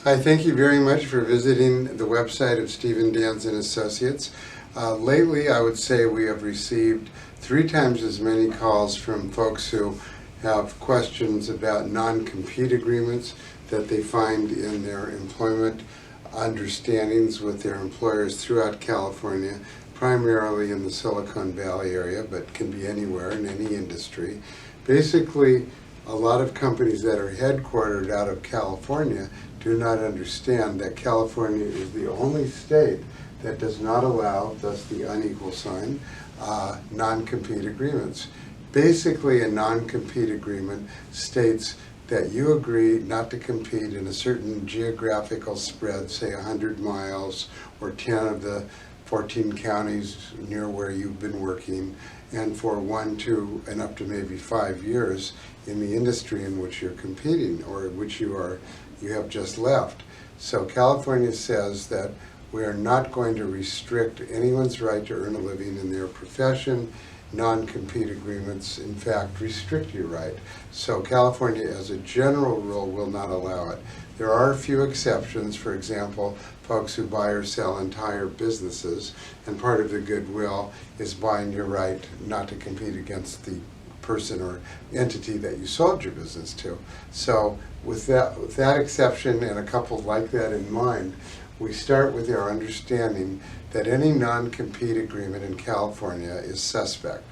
Hi, thank you very much for visiting the website of Stephen Danz and Associates. Lately, I would say we have received 3 times as many calls from folks who have questions about non-compete agreements that they find in their employment understandings with their employers throughout California, primarily in the Silicon Valley area, but can be anywhere in any industry. Basically, a lot of companies that are headquartered out of California do not understand that California is the only state that does not allow, thus the unequal sign, non-compete agreements. Basically, a non-compete agreement states that you agree not to compete in a certain geographical spread, say 100 miles or 10 of the 14 counties near where you've been working, and for 1, 2, and up to maybe 5 years in the industry in which you're competing or which you have just left. So California says that we are not going to restrict anyone's right to earn a living in their profession. Non-compete agreements, in fact, restrict your right. So California, as a general rule, will not allow it. There are a few exceptions, for example, folks who buy or sell entire businesses, and part of the goodwill is buying your right not to compete against the person or entity that you sold your business to. So with that exception and a couple like that in mind, we start with our understanding that any non-compete agreement in California is suspect.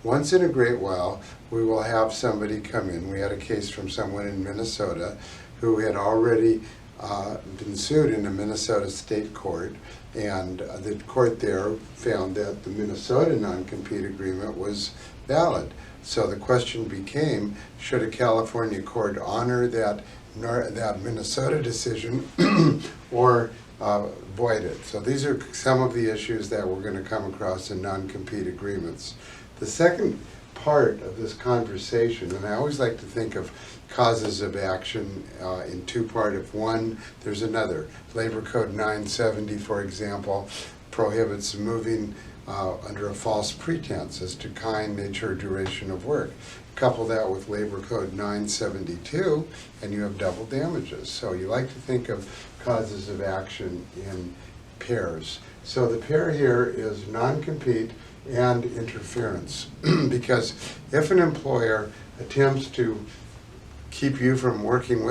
Once in a great while, we will have somebody come in. We had a case from someone in Minnesota who had already been sued in a Minnesota state court, and the court there found that the Minnesota non-compete agreement was valid. So the question became, should a California court honor that Minnesota decision or void it? So these are some of the issues that we're going to come across in non-compete agreements. The second part of this conversation, and I always like to think of causes of action in 2 parts. One, there's another. Labor Code 970, for example, prohibits moving under a false pretense as to kind, nature, or duration of work. Couple that with Labor Code 972, and you have double damages. So you like to think of causes of action in pairs. So the pair here is non-compete and interference, because if an employer attempts to keep you from working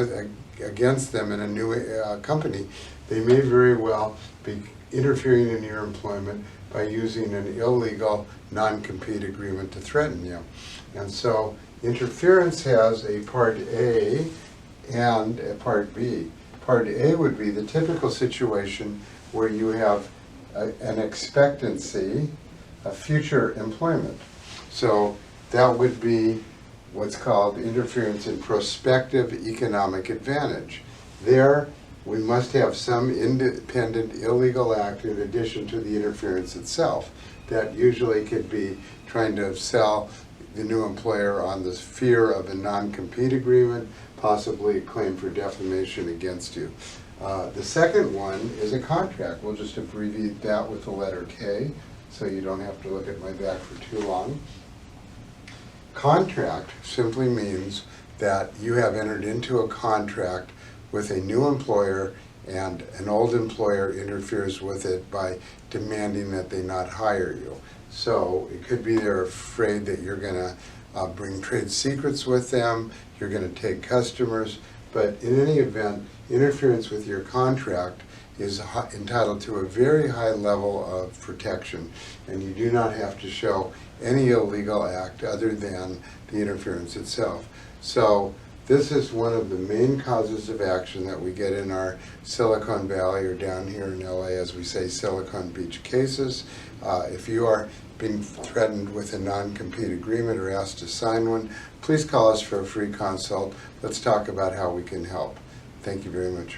against them in a new company, they may very well be interfering in your employment by using an illegal non-compete agreement to threaten you. And so interference has a Part A and a Part B. Part A would be the typical situation where you have an expectancy of future employment. So that would be what's called interference in prospective economic advantage. There, we must have some independent illegal act in addition to the interference itself. That usually could be trying to sell the new employer on the fear of a non-compete agreement, possibly a claim for defamation against you. The second one is a contract. We'll just abbreviate that with the letter K, so you don't have to look at my back for too long. Contract simply means that you have entered into a contract with a new employer and an old employer interferes with it by demanding that they not hire you. So it could be they're afraid that you're going to bring trade secrets with them, you're going to take customers, but in any event, interference with your contract is entitled to a very high level of protection, and you do not have to show any illegal act other than the interference itself. So this is one of the main causes of action that we get in our Silicon Valley, or down here in LA, as we say, Silicon Beach cases. If you are being threatened with a non-compete agreement or asked to sign one, please call us for a free consult. Let's talk about how we can help. Thank you very much.